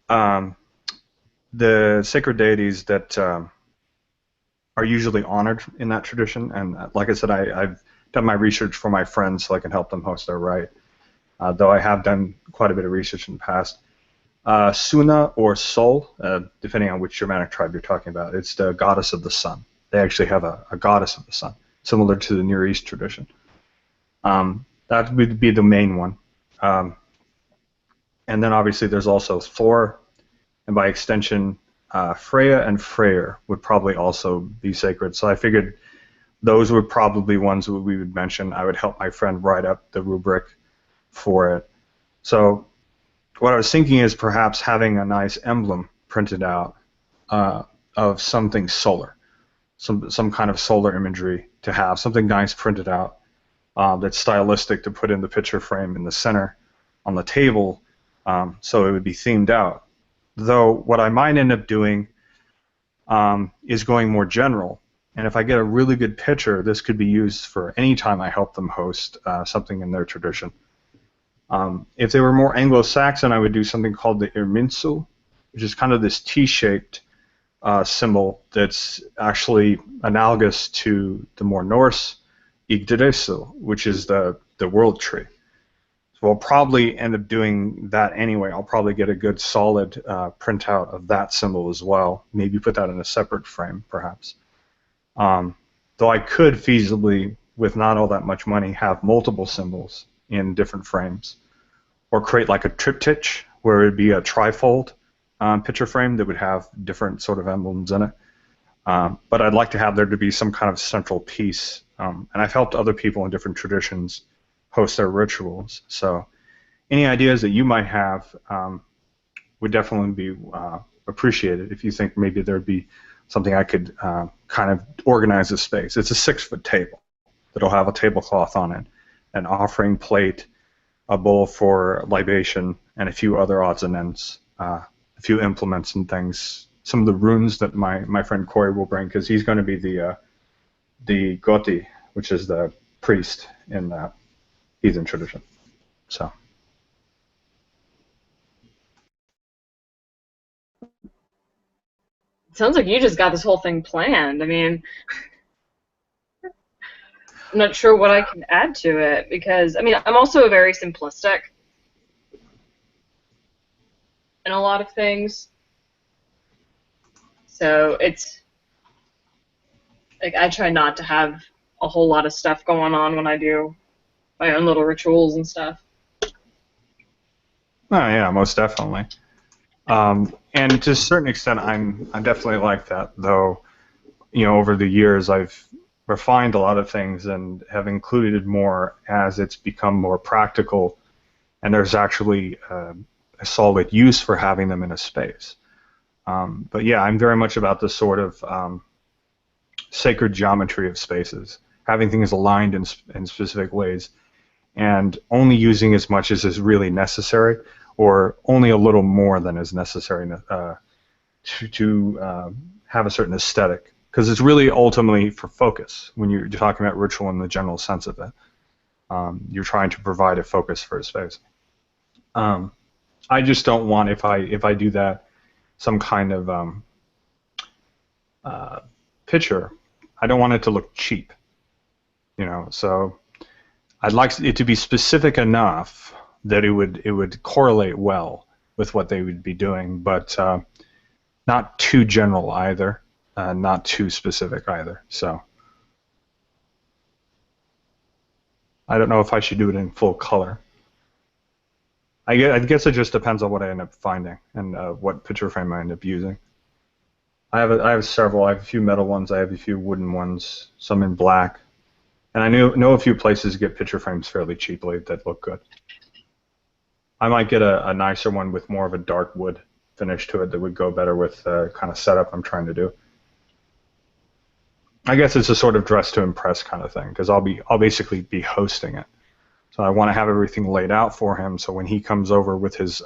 um, the sacred deities that are usually honored in that tradition. And like I said, I've done my research for my friends so I can help them host their rite, though I have done quite a bit of research in the past. Suna or Sol, depending on which Germanic tribe you're talking about, it's the goddess of the sun. They actually have a goddess of the sun, similar to the Near East tradition. That would be the main one. Um, and then obviously there's also Thor, and by extension, Freya and Freyr would probably also be sacred. So I figured those would probably be ones that we would mention. I would help my friend write up the rubric for it. So what I was thinking is perhaps having a nice emblem printed out of something solar, some kind of solar imagery to have, something nice printed out that's stylistic to put in the picture frame in the center on the table, so it would be themed out. Though what I might end up doing is going more general, and if I get a really good picture, this could be used for any time I help them host something in their tradition. If they were more Anglo-Saxon, I would do something called the Irminsul, which is kind of this T-shaped symbol that's actually analogous to the more Norse Yggdrasil, which is the world tree. So I'll probably end up doing that anyway. I'll probably get a good solid printout of that symbol as well. Maybe put that in a separate frame, perhaps. Though I could feasibly, with not all that much money, have multiple symbols in different frames, or create like a triptych where it would be a trifold picture frame that would have different sort of emblems in it. But I'd like to have there to be some kind of central piece, and I've helped other people in different traditions host their rituals. So any ideas that you might have would definitely be appreciated if you think maybe there'd be something I could kind of organize the space. It's a 6-foot table that'll have a tablecloth on it, an offering plate, a bowl for libation, and a few other odds and ends, a few implements and things. Some of the runes that my friend Corey will bring, because he's going to be the Goti, which is the priest in the heathen tradition. So. Sounds like you just got this whole thing planned. I mean, I'm not sure what I can add to it because, I mean, I'm also very simplistic in a lot of things. So it's like I try not to have a whole lot of stuff going on when I do my own little rituals and stuff. Oh yeah, most definitely. And to a certain extent, I'm definitely like that. Though, you know, over the years, I've refined a lot of things and have included more as it's become more practical, and there's actually a solid use for having them in a space. But yeah, I'm very much about the sort of sacred geometry of spaces, having things aligned in specific ways, and only using as much as is really necessary, or only a little more than is necessary to have a certain aesthetic. Because it's really ultimately for focus when you're talking about ritual in the general sense of it. You're trying to provide a focus for a space. I just don't want, if I do that, some kind of picture. I don't want it to look cheap, you know. So I'd like it to be specific enough that it would correlate well with what they would be doing, but not too general either, not too specific either. So I don't know if I should do it in full color. I guess it just depends on what I end up finding and what picture frame I end up using. I have several. I have a few metal ones. I have a few wooden ones. Some in black, and I know a few places get picture frames fairly cheaply that look good. I might get a nicer one with more of a dark wood finish to it that would go better with the kind of setup I'm trying to do. I guess it's a sort of dress to impress kind of thing, because I'll basically be hosting it. So I want to have everything laid out for him, so when he comes over with his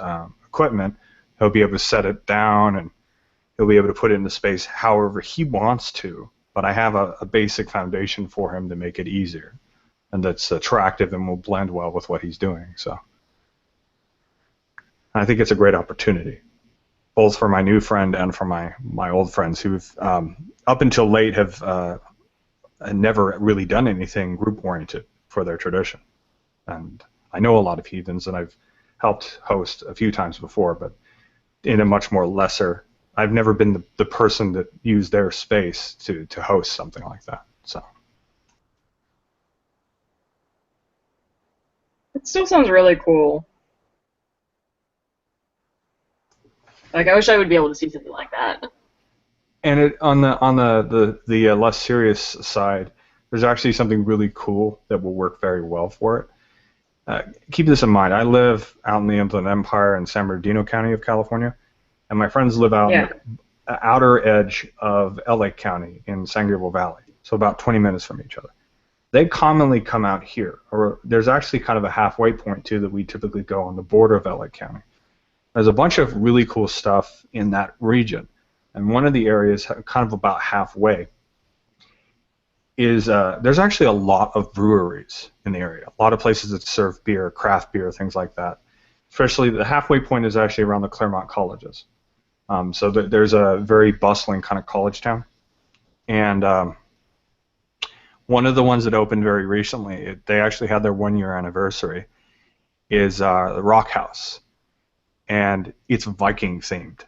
equipment, he'll be able to set it down and he'll be able to put it in the space however he wants to. But I have a basic foundation for him to make it easier, and that's attractive and will blend well with what he's doing. So I think it's a great opportunity. both for my new friend and for my old friends who've up until late have never really done anything group oriented for their tradition. And I know a lot of heathens, and I've helped host a few times before, but in a much more lesser. I've never been the person that used their space to host something like that. So It still sounds really cool. Like I wish I would be able to see something like that. and on the less serious side, there's actually something really cool that will work very well for it. Keep this in mind. I live out in the Inland Empire in San Bernardino County of California, and my friends live out in Yeah. the outer edge of LA County in San Gabriel Valley, so about 20 minutes from each other. They commonly come out here, or there's actually kind of a halfway point too that we typically go on the border of LA County. There's a bunch of really cool stuff in that region, and one of the areas, kind of about halfway, is there's actually a lot of breweries in the area. A lot of places that serve beer, craft beer, things like that. Especially the halfway point is actually around the Claremont colleges. So there's a very bustling kind of college town, and one of the ones that opened very recently, they actually had their 1 year anniversary, is the Rock House, and it's Viking themed.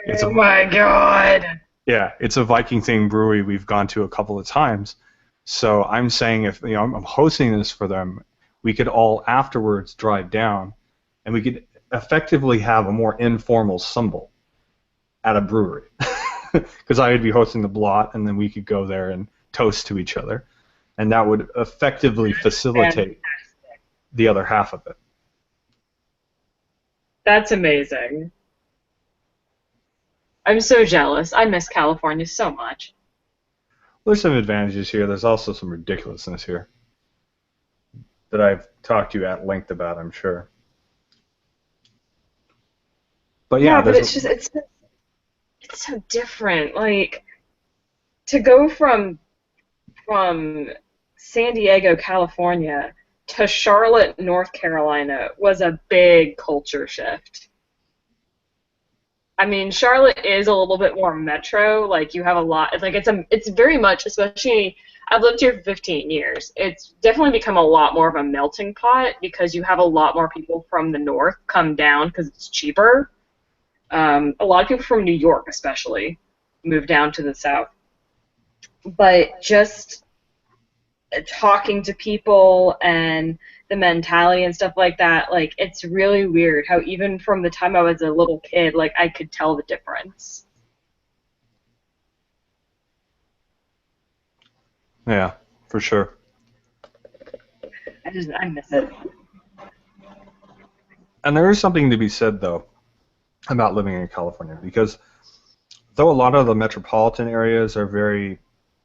It's Oh a my god. Yeah, it's a Viking themed brewery we've gone to a couple of times. So I'm saying if I'm hosting this for them, we could all afterwards drive down, and we could effectively have a more informal symbol at a brewery, because I would be hosting the blot, and then we could go there and toast to each other, and that would effectively And facilitate the other half of it. that's amazing. I'm so jealous. I miss California so much. There's some advantages here. There's also some ridiculousness here that I've talked to you at length about, I'm sure. But yeah, Yeah, but there's it's so different. Like to go from San Diego, California to Charlotte, North Carolina was a big culture shift. I mean, Charlotte is a little bit more metro. Like you have a lot. It's like it's very much, especially. I've lived here for 15 years. It's definitely become a lot more of a melting pot because you have a lot more people from the north come down because it's cheaper. A lot of people from New York, especially, move down to the south. But just talking to people and the mentality and stuff like that, like it's really weird how even from the time I was a little kid, like I could tell the difference. yeah, for sure. I miss it. And there is something to be said though about living in California, because though a lot of the metropolitan areas are very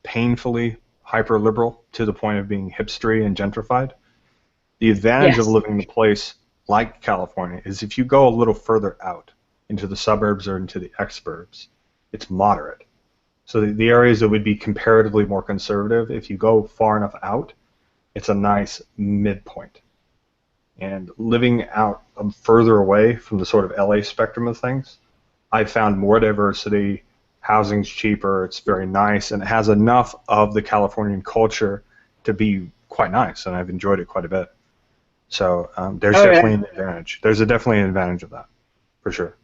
painfully hyper liberal to the point of being hipstery and gentrified, the advantage of Yes. living in a place like California is if you go a little further out into the suburbs or into the exurbs, it's moderate. So the areas that would be comparatively more conservative, if you go far enough out, it's a nice midpoint. And living out further away from the sort of LA spectrum of things, I've found more diversity, housing's cheaper, it's very nice, and it has enough of the Californian culture to be quite nice, and I've enjoyed it quite a bit. So there's Oh definitely yeah. an advantage. There's definitely an advantage of that, for sure.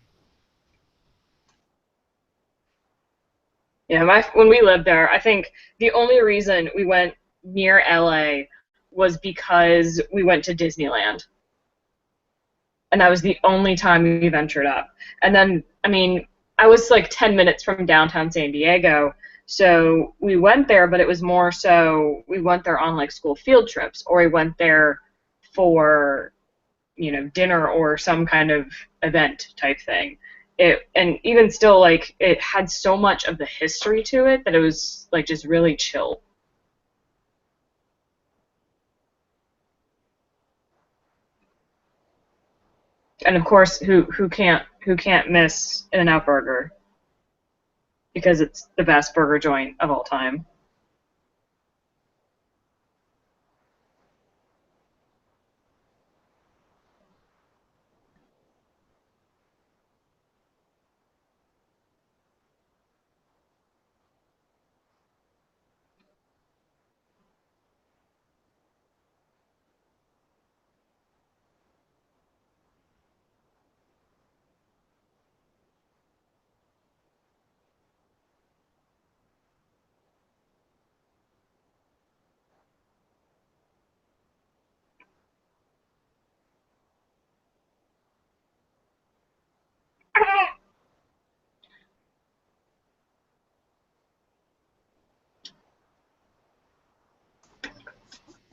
Yeah, when we lived there, I think the only reason we went near LA was because we went to Disneyland. And that was the only time we ventured up. And then, I mean, I was like 10 minutes from downtown San Diego, so we went there, but it was more so we went there on like school field trips, or we went there for, dinner or some kind of event type thing. And even still, like, it had so much of the history to it that it was like just really chill. And of course, who can't miss In-N-Out Burger because it's the best burger joint of all time.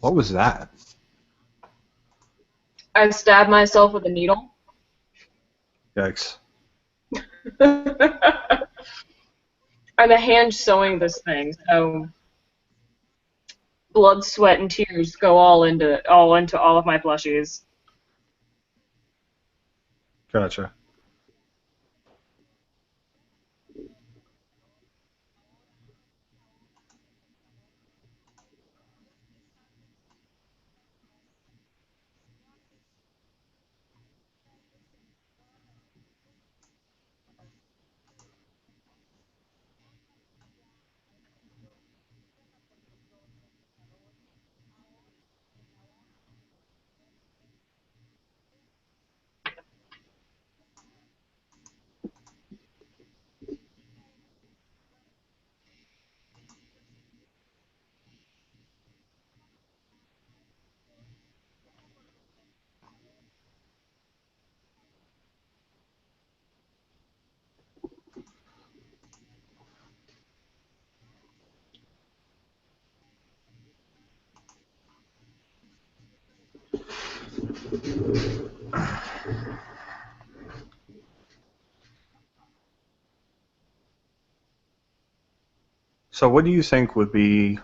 What was that? I stabbed myself with a needle. Yikes. I'm a hand sewing this thing, so blood, sweat, and tears go all into all of my plushies. Gotcha. So what do you think would be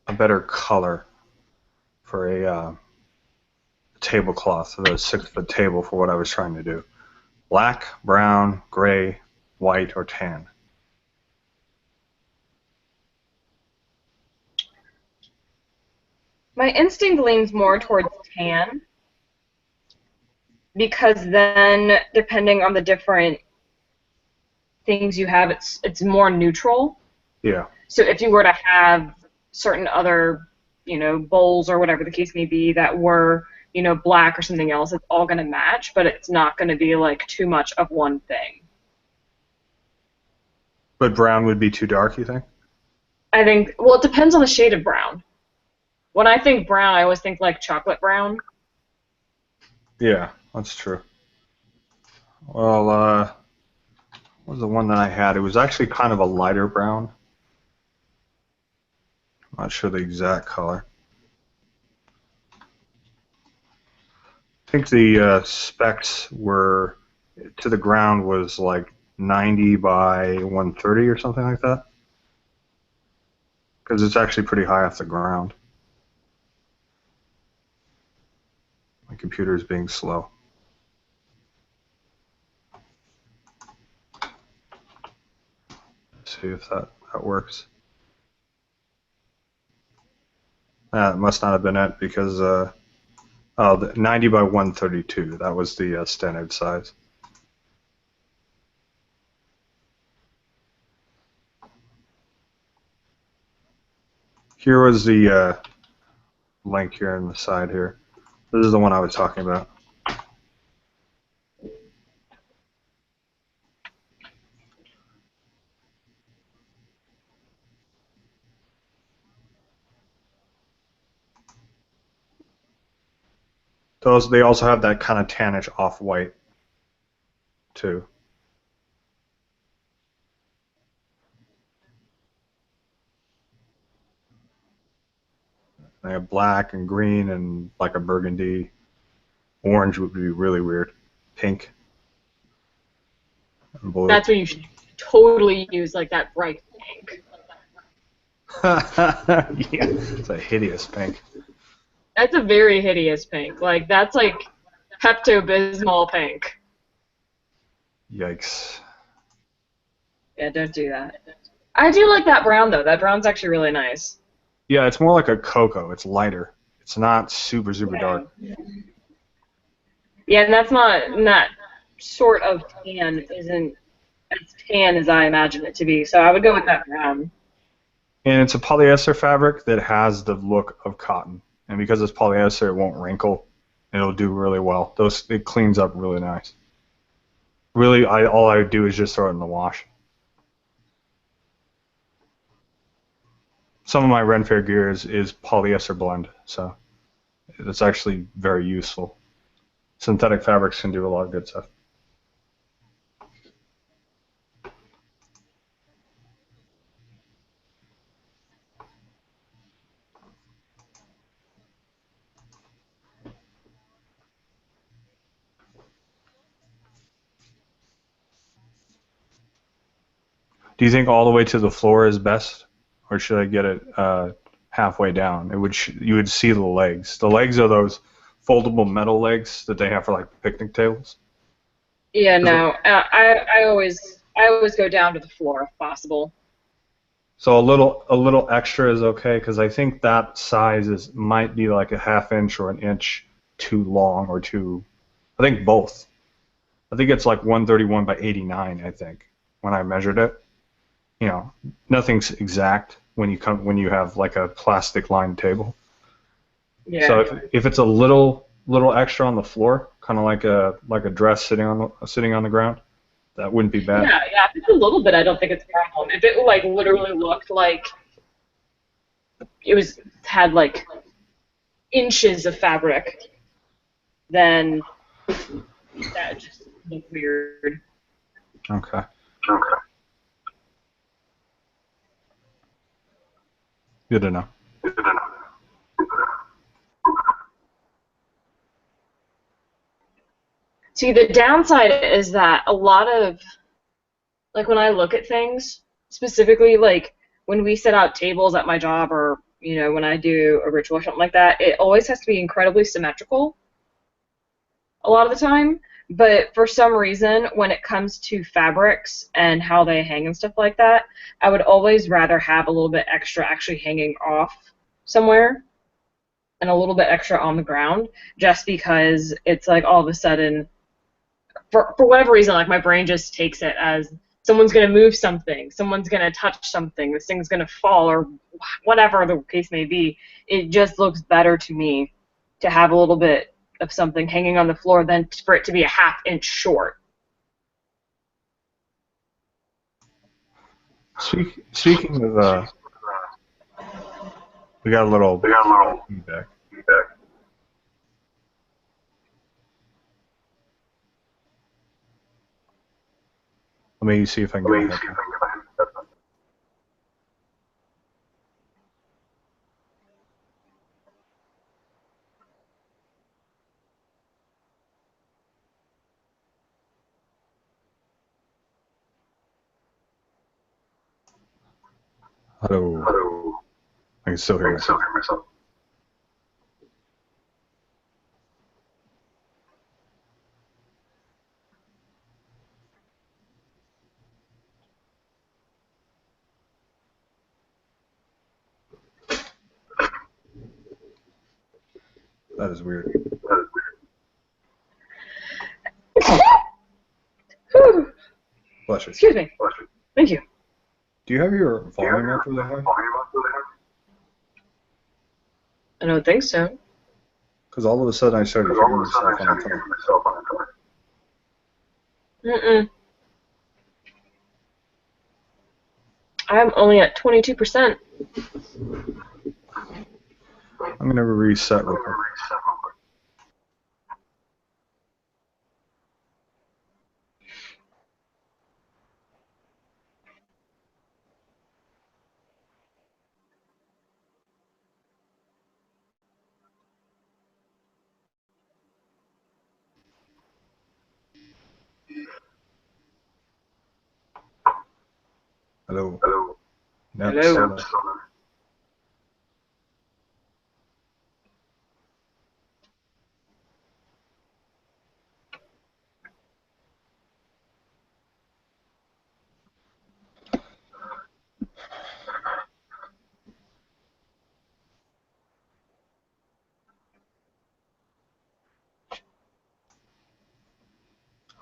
a better color for a tablecloth, for the 6 foot table for what I was trying to do? Black, brown, gray, white, or tan? My instinct leans more towards tan because then, depending on the different things you have, it's more neutral. Yeah. So if you were to have certain other, bowls or whatever the case may be that were, black or something else, it's all going to match, but it's not going to be like too much of one thing. But brown would be too dark, you think? I think, well, it depends on the shade of brown. When I think brown, I always think like chocolate brown. Yeah, that's true. Well, what was the one that I had? It was actually kind of a lighter brown. I'm not sure the exact color. I think the specs were to the ground was like 90 by 130 or something like that. Because it's actually pretty high off the ground. My computer is being slow. Let's see if that works. It must not have been it because oh, the 90 by 132. That was the standard size. Here was the link here on the side here. This is the one I was talking about. Those they also have that kind of tannish off-white too. They have black and green and like a burgundy. Orange would be really weird. Pink and blue. That's what you should totally use, like that bright pink. Yeah, it's a hideous pink. That's a very hideous pink. Like that's like Pepto-Bismol pink. Yikes. Yeah, don't do that. I do like that brown though. That brown's actually really nice. Yeah, it's more like a cocoa. It's lighter. It's not super, super Yeah. dark. Yeah, and that's not and that sort of tan isn't as tan as I imagine it to be. So I would go with that brown. And it's a polyester fabric that has the look of cotton. And because it's polyester, it won't wrinkle. It'll do really well. It cleans up really nice. Really, all I do is just throw it in the wash. Some of my Ren Fair gear is polyester blend, so it's actually very useful. Synthetic fabrics can do a lot of good stuff. Do you think all the way to the floor is best, or should I get it halfway down? It would you would see the legs. The legs are those foldable metal legs that they have for like picnic tables. Yeah, 'Cause no. I always go down to the floor if possible. So a little extra is okay because I think that size is might be like a half inch or an inch too long or too. I think both. I think it's like 131 by 89. I think when I measured it. Nothing's exact when you have like a plastic lined table. So Yeah. if it's a little extra on the floor, kind of like a dress sitting on the ground, that wouldn't be bad. Yeah. If it's a little bit, I don't think it's a problem. If it like literally looked like it was had like inches of fabric, then that just looked weird. Okay. Good to know. See, the downside is that a lot of like when I look at things, specifically like when we set out tables at my job or when I do a ritual or something like that, it always has to be incredibly symmetrical a lot of the time. But for some reason, when it comes to fabrics and how they hang and stuff like that, I would always rather have a little bit extra actually hanging off somewhere and a little bit extra on the ground, just because it's like all of a sudden, for whatever reason, like my brain just takes it as someone's going to move something, someone's going to touch something, this thing's going to fall, or whatever the case may be. It just looks better to me to have a little bit of something hanging on the floor than for it to be a half inch short. Speaking of, we got a little feedback. Let me see if I can get my headphone. Hello. I can still hear myself. That is weird. Bless you. Excuse me. Thank you. Do you have your volume up really high? I don't think so. Because all of a sudden I started hearing myself on the phone. Mm-mm. I'm only at 22%. I'm going to reset real quick. Hello. Nope, Hello. still there.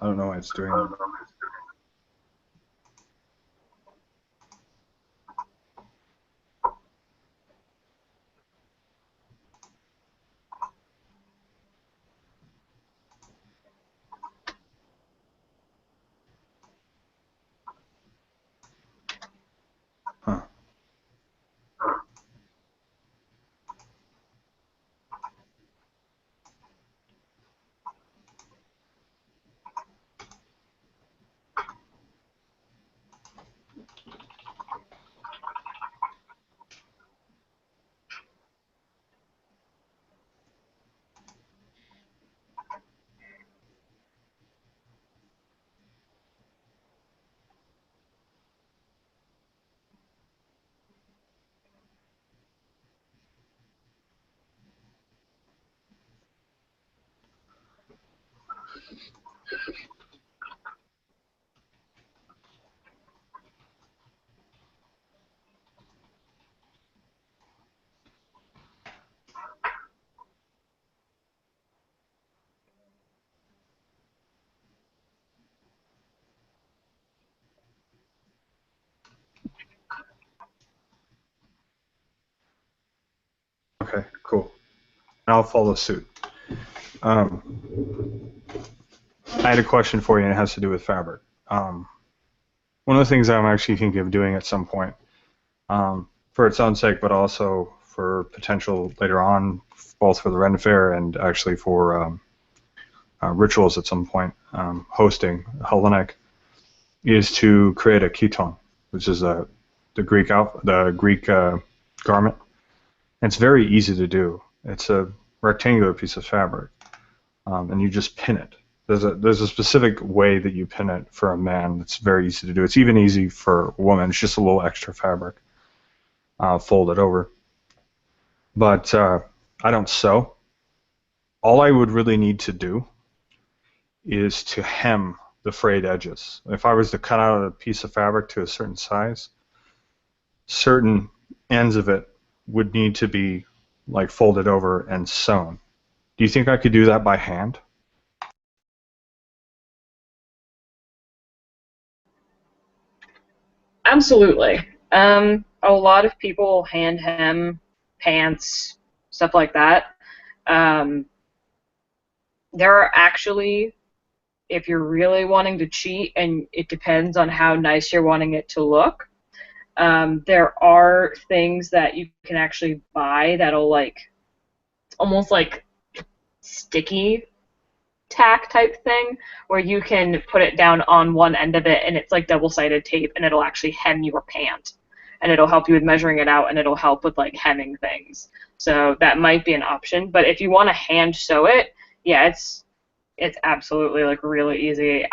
I don't know why it's doing that. Huh. Okay, cool. I'll follow suit. Um, I had a question for you, and it has to do with fabric. Um, One of the things I'm actually thinking of doing at some point, for its own sake, but also for potential later on, both for the Ren Fair and actually for rituals at some point, hosting Hellenic, is to create a ketone, which is the Greek garment. And it's very easy to do. It's a rectangular piece of fabric, and you just pin it. There's a specific way that you pin it for a man. It's very easy to do. It's even easy for a woman. It's just a little extra fabric folded over. But I don't sew. All I would really need to do is to hem the frayed edges. If I was to cut out a piece of fabric to a certain size, certain ends of it would need to be like folded over and sewn. Do you think I could do that by hand? Absolutely. A lot of people hand hem pants, stuff like that. Um, there are actually, if you're really wanting to cheat, and it depends on how nice you're wanting it to look, there are things that you can actually buy that'll like, it's almost like sticky tack type thing, where you can put it down on one end of it and it's like double-sided tape and it'll actually hem your pant and it'll help you with measuring it out and it'll help with like hemming things. So that might be an option. But if you want to hand sew it, yeah, it's absolutely like really easy.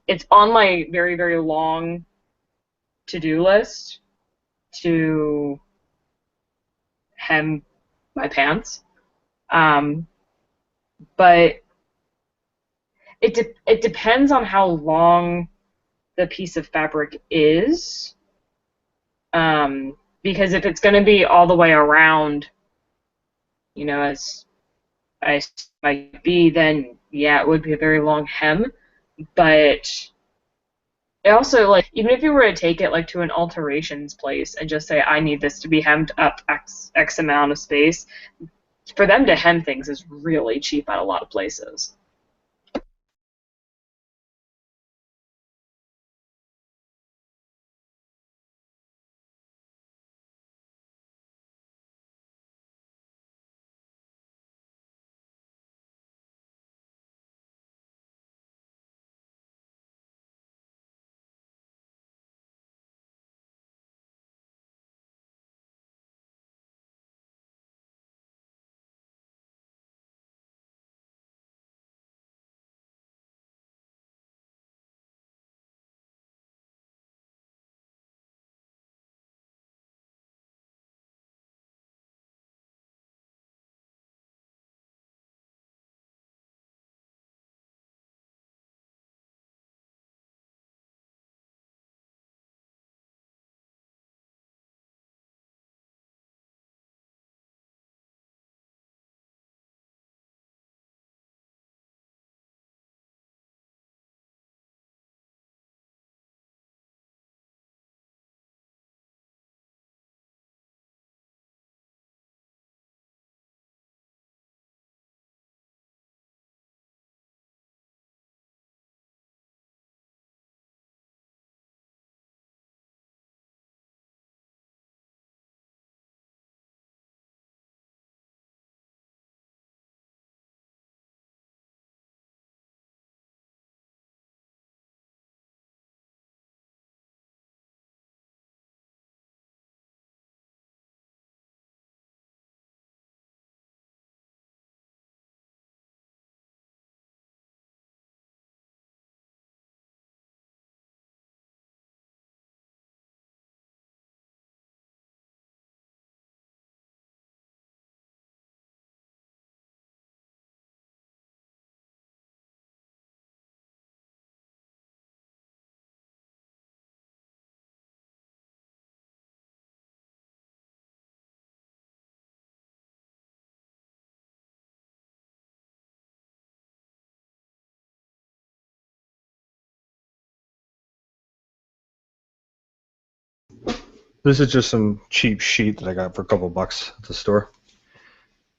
It's on my very, very long to-do list to hem my pants. Um, but it depends on how long the piece of fabric is. Because if it's going to be all the way around, as I might be, then yeah, it would be a very long hem. But it also, like, even if you were to take it like to an alterations place and just say, I need this to be hemmed up X amount of space, for them to hem things is really cheap at a lot of places. This is just some cheap sheet that I got for a couple bucks at the store.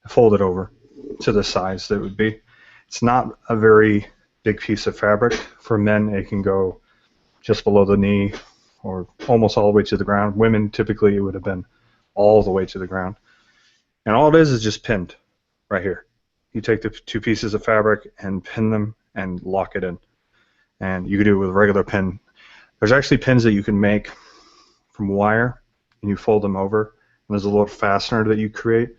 I fold it over to the size that it would be. It's not a very big piece of fabric. For men, it can go just below the knee or almost all the way to the ground. Women, typically, it would have been all the way to the ground. And all it is just pinned right here. You take the two pieces of fabric and pin them and lock it in. And you can do it with a regular pin. There's actually pins that you can make from wire, and you fold them over. And there's a little fastener that you create.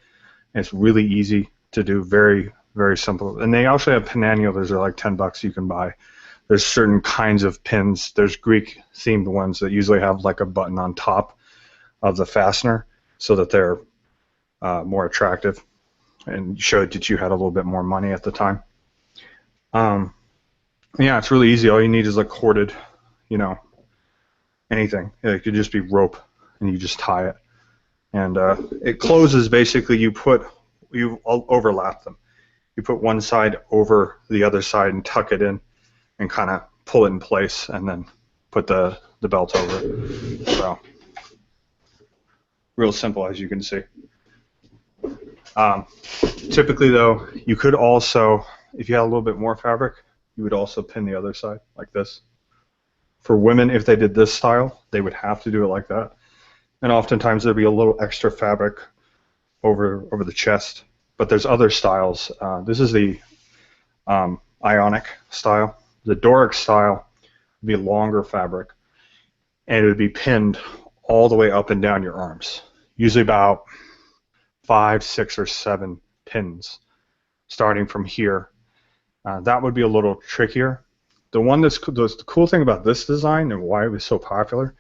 And it's really easy to do, very, very simple. And they also have pin annulars that are like 10 bucks you can buy. There's certain kinds of pins. There's Greek themed ones that usually have like a button on top of the fastener so that they're more attractive and showed that you had a little bit more money at the time. Yeah, it's really easy. All you need is a corded, anything. It could just be rope, and you just tie it. And it closes basically. You overlap them. You put one side over the other side and tuck it in, and kind of pull it in place, and then put the belt over it. So, real simple, as you can see. Typically, though, you could also, if you had a little bit more fabric, you would also pin the other side like this. For women, if they did this style, they would have to do it like that. And oftentimes there'd be a little extra fabric over the chest. But there's other styles. This is the Ionic style. The Doric style would be longer fabric, and it would be pinned all the way up and down your arms. Usually about 5, 6, or 7 pins, starting from here. That would be a little trickier. The cool thing about this design and why it was so popular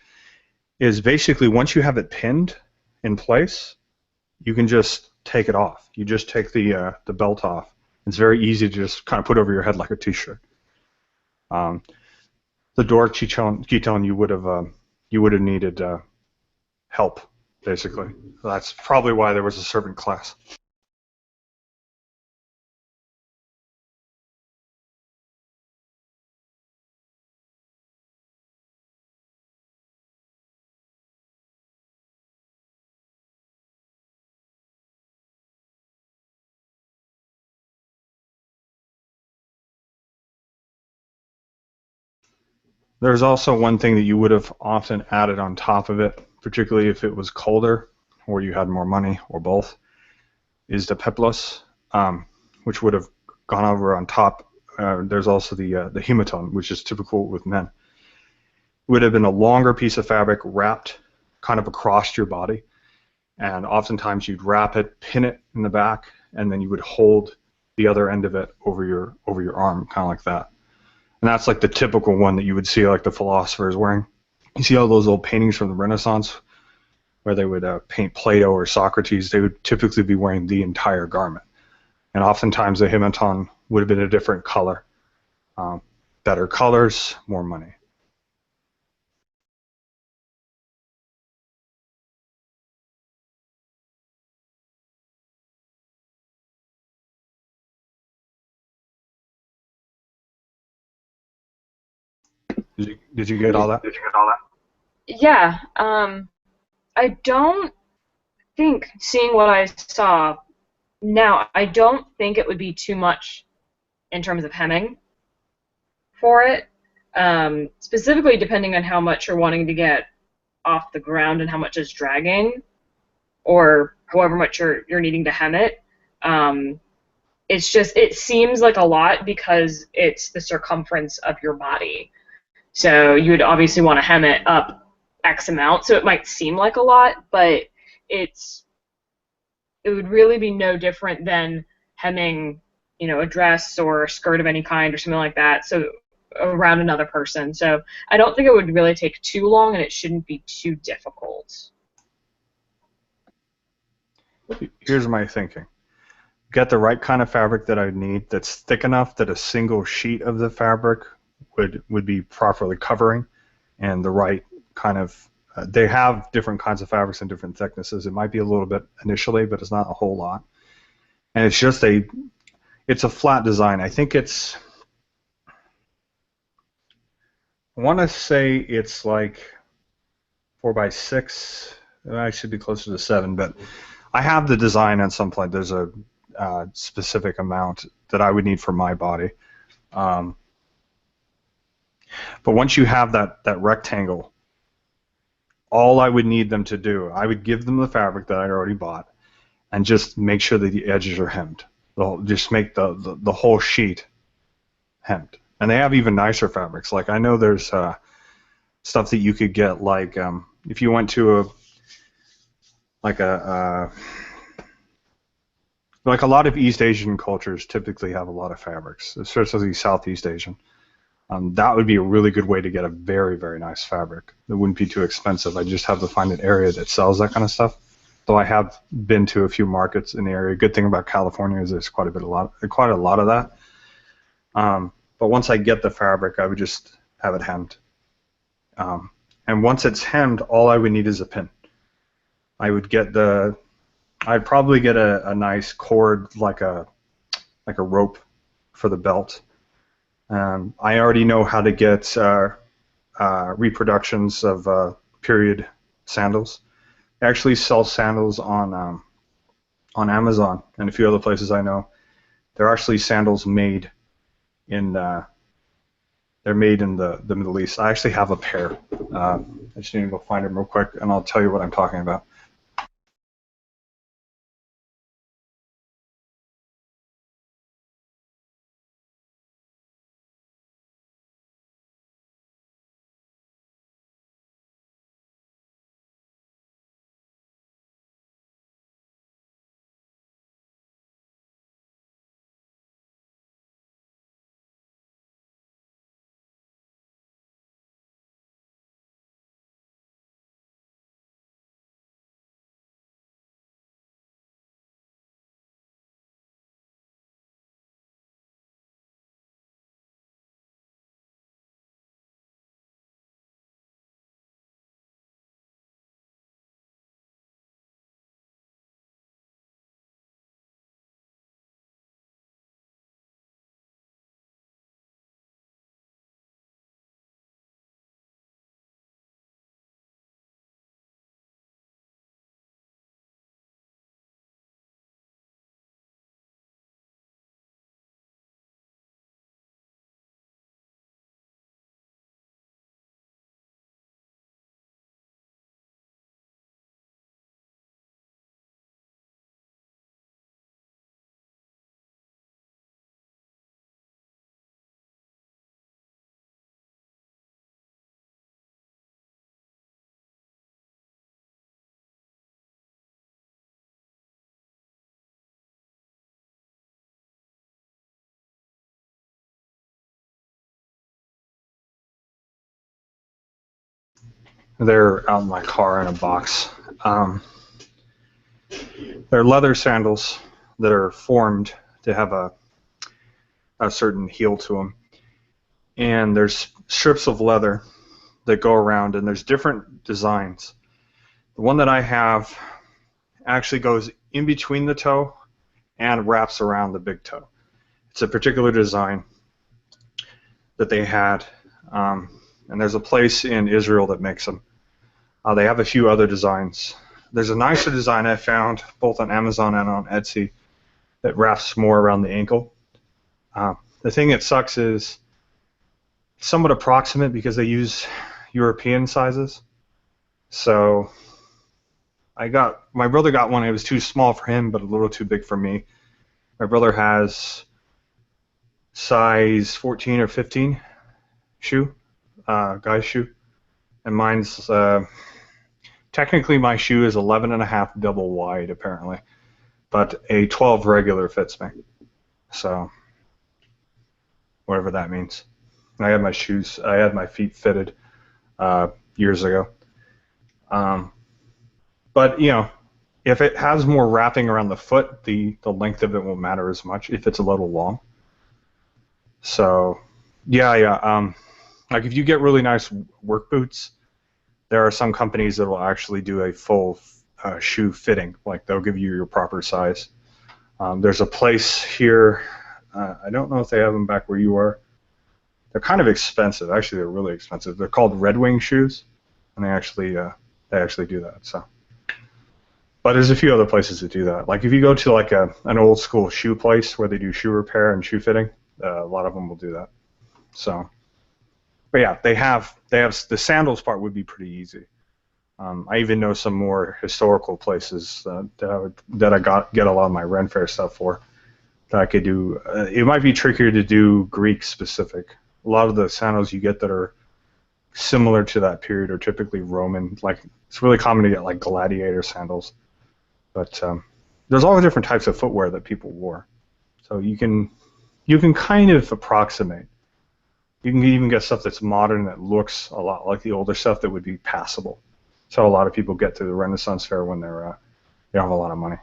is basically once you have it pinned in place, you can just take it off. You just take the belt off. It's very easy to just kind of put over your head like a t-shirt. The Doric ketone you would have needed help, basically. That's probably why there was a servant class. There's also one thing that you would have often added on top of it, particularly if it was colder or you had more money or both, is the peplus, which would have gone over on top. There's also the hematoma, which is typical with men. It would have been a longer piece of fabric wrapped kind of across your body, and oftentimes you'd wrap it, pin it in the back, and then you would hold the other end of it over your arm, kind of like that. And that's like the typical one that you would see like the philosophers wearing. You see all those old paintings from the Renaissance where they would paint Plato or Socrates. They would typically be wearing the entire garment. And oftentimes the hematoma would have been a different color. Better colors, more money. Did you get all that? Yeah. I don't think, seeing what I saw now, I don't think it would be too much in terms of hemming for it. Specifically, depending on how much you're wanting to get off the ground and how much is dragging, or however much you're needing to hem it. It seems like a lot because it's the circumference of your body. So you would obviously want to hem it up X amount, so it might seem like a lot, but it would really be no different than hemming, a dress or a skirt of any kind or something like that, so around another person. So I don't think it would really take too long, and it shouldn't be too difficult. Here's my thinking. Get the right kind of fabric that I need that's thick enough that a single sheet of the fabric would be properly covering, and the right kind of they have different kinds of fabrics and different thicknesses. It might be a little bit initially, but it's not a whole lot. And it's just it's a flat design. I think I want to say it's like 4x6. I should be closer to 7, but I have the design on some point. There's a specific amount that I would need for my body. Um, but once you have that rectangle, all I would need them to do, I would give them the fabric that I already bought, and just make sure that the edges are hemmed. Just make the whole sheet hemmed. And they have even nicer fabrics. Like I know there's stuff that you could get, like if you went to like a like a lot of East Asian cultures typically have a lot of fabrics, especially Southeast Asian. That would be a really good way to get a very, very nice fabric. It wouldn't be too expensive. I just have to find an area that sells that kind of stuff. Though I have been to a few markets in the area. Good thing about California is there's quite a lot of that. But once I get the fabric, I would just have it hemmed. And once it's hemmed, all I would need is a pin. I'd probably get a nice cord, like a rope for the belt. I already know how to get reproductions of period sandals. They actually sell sandals on Amazon and a few other places I know. They're actually sandals made in they're made in the Middle East. I actually have a pair. I just need to go find them real quick, and I'll tell you what I'm talking about. They're out in my car in a box. They're leather sandals that are formed to have a certain heel to them. And there's strips of leather that go around, and there's different designs. The one that I have actually goes in between the toe and wraps around the big toe. It's a particular design that they had, and there's a place in Israel that makes them. They have a few other designs. There's a nicer design I found both on Amazon and on Etsy that wraps more around the ankle. The thing that sucks is it's somewhat approximate because they use European sizes. So my brother got one. It was too small for him, but a little too big for me. My brother has size 14 or 15 shoe, guy's shoe, and mine's technically my shoe is 11 and a half double wide apparently, but a 12 regular fits me. So whatever that means. I had my feet fitted years ago. But if it has more wrapping around the foot, the length of it won't matter as much if it's a little long. So yeah. Like if you get really nice work boots, there are some companies that will actually do a full shoe fitting. Like they'll give you your proper size. There's a place here. I don't know if they have them back where you are. They're kind of expensive. Actually, they're really expensive. They're called Red Wing shoes, and they actually they actually do that. So, but there's a few other places that do that. Like if you go to like an old school shoe place where they do shoe repair and shoe fitting, a lot of them will do that. So, but yeah, they have the sandals part would be pretty easy. I even know some more historical places that I get a lot of my Ren Fair stuff for that I could do. It might be trickier to do Greek specific. A lot of the sandals you get that are similar to that period are typically Roman. Like it's really common to get like gladiator sandals, but there's all the different types of footwear that people wore. So you can kind of approximate. You can even get stuff that's modern that looks a lot like the older stuff that would be passable. So a lot of people get to the Renaissance fair when they don't have a lot of money.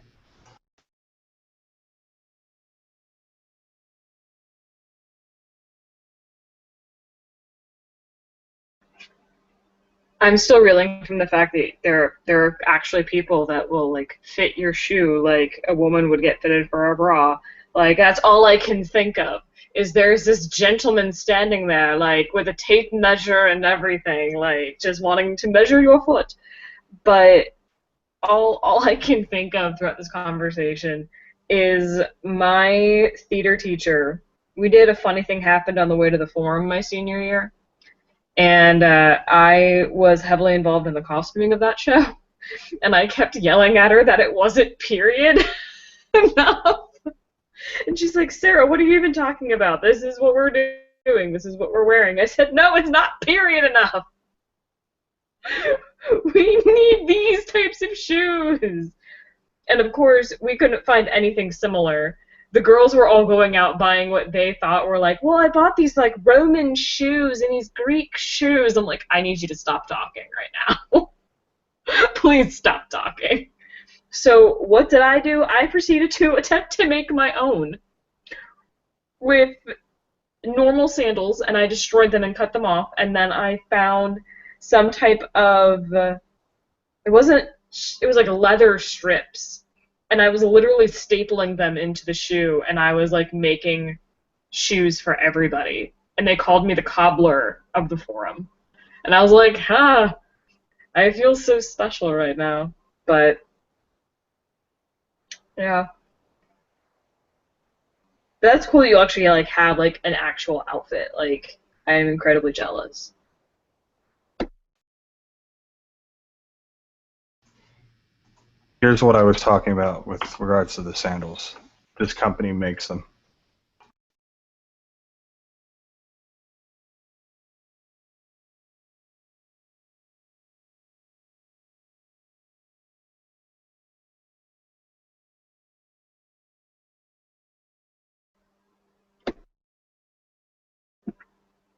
I'm still reeling from the fact that there are actually people that will like fit your shoe like a woman would get fitted for a bra. Like that's all I can think of is there's this gentleman standing there like with a tape measure and everything, like just wanting to measure your foot. But all I can think of throughout this conversation is my theater teacher. We did a funny thing happened on the way to the forum my senior year, and I was heavily involved in the costuming of that show, and I kept yelling at her that it wasn't period enough. And she's like, Sarah, what are you even talking about? This is what we're doing. This is what we're wearing. I said, no, it's not period enough. We need these types of shoes. And of course, we couldn't find anything similar. The girls were all going out buying what they thought were like, well, I bought these like Roman shoes and these Greek shoes. I'm like, I need you to stop talking right now. Please stop talking. So what did I do? I proceeded to attempt to make my own with normal sandals, and I destroyed them and cut them off. And then I found some type of it wasn't it was like leather strips, and I was literally stapling them into the shoe, and I was like making shoes for everybody, and they called me the cobbler of the forum, and I was like, I feel so special right now. But yeah, that's cool. You actually like have like an actual outfit. Like I am incredibly jealous. Here's what I was talking about with regards to the sandals. This company makes them.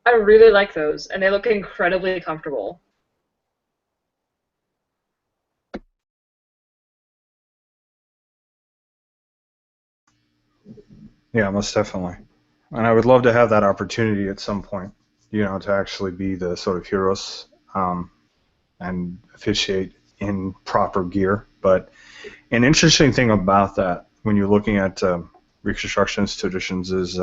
I really like those, and they look incredibly comfortable. Yeah, most definitely. And I would love to have that opportunity at some point, to actually be the sort of heroes and officiate in proper gear. But an interesting thing about that, when you're looking at reconstructionist traditions, is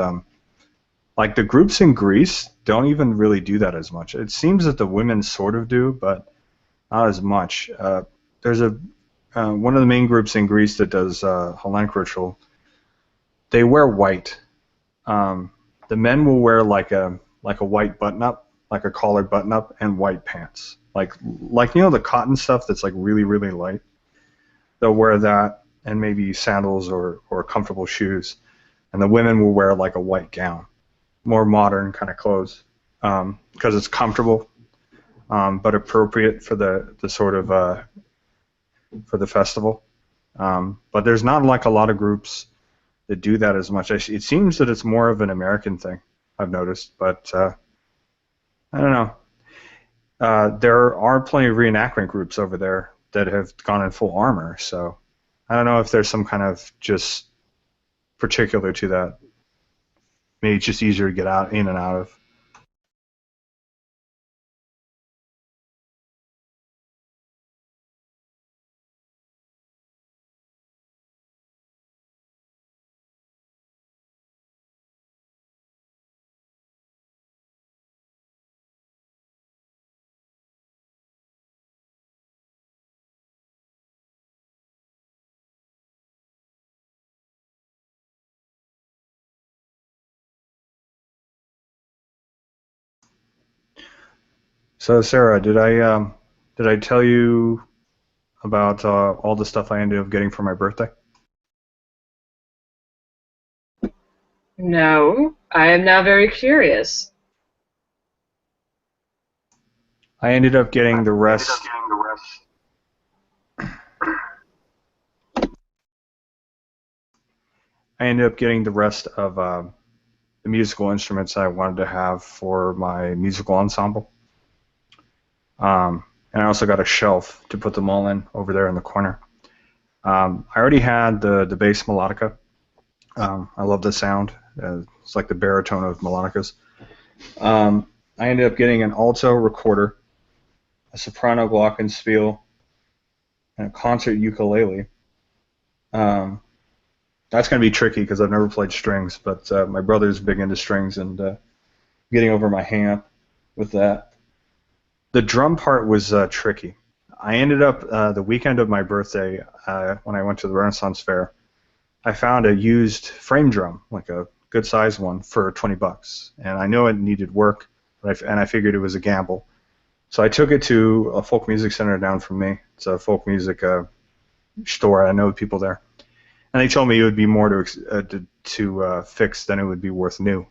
like the groups in Greece don't even really do that as much. It seems that the women sort of do, but not as much. There's a one of the main groups in Greece that does Hellenic ritual. They wear white. Um, the men will wear like a white button up, like a collared button up, and white pants. Like the cotton stuff that's like really really light. They'll wear that and maybe sandals or comfortable shoes. And the women will wear like a white gown, more modern kind of clothes, because it's comfortable, but appropriate for the sort of for the festival. But there's not like a lot of groups that do that as much. It seems that it's more of an American thing, I've noticed, but I don't know. There are plenty of reenactment groups over there that have gone in full armor, so I don't know if there's some kind of just particular to that. Maybe it's just easier to get out in and out of. So Sarah, did I tell you about all the stuff I ended up getting for my birthday? No, I am now very curious. I ended up getting the rest. I ended up getting the rest of the musical instruments I wanted to have for my musical ensemble. And I also got a shelf to put them all in over there in the corner. I already had the bass melodica. I love the sound. It's like the baritone of melodicas. I ended up getting an alto recorder, a soprano glockenspiel, and a concert ukulele. Um, that's going to be tricky because I've never played strings, but my brother's big into strings and getting over my hang-up with that. The drum part was tricky. I ended up the weekend of my birthday when I went to the Renaissance Fair. I found a used frame drum, like a good sized one, for $20, and I know it needed work, and I figured it was a gamble. So I took it to a folk music center down from me. It's a folk music store. I know people there, and they told me it would be more to fix than it would be worth new.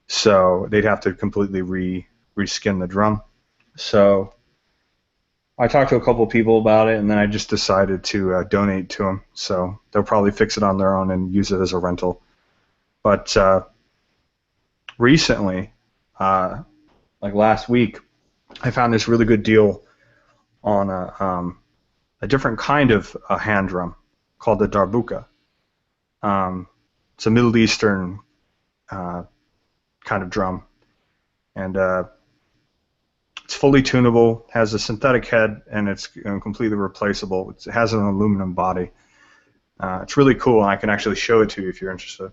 So they'd have to completely reskin the drum. So I talked to a couple of people about it, and then I just decided to donate to them. So they'll probably fix it on their own and use it as a rental. But recently, uh, like last week, I found this really good deal on a different kind of a hand drum called the Darbuka. Um, it's a Middle Eastern uh, kind of drum, and it's fully tunable, has a synthetic head, and it's completely replaceable. It has an aluminum body. It's really cool, and I can actually show it to you if you're interested.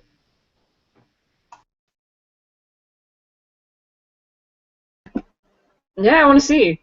Yeah, I want to see.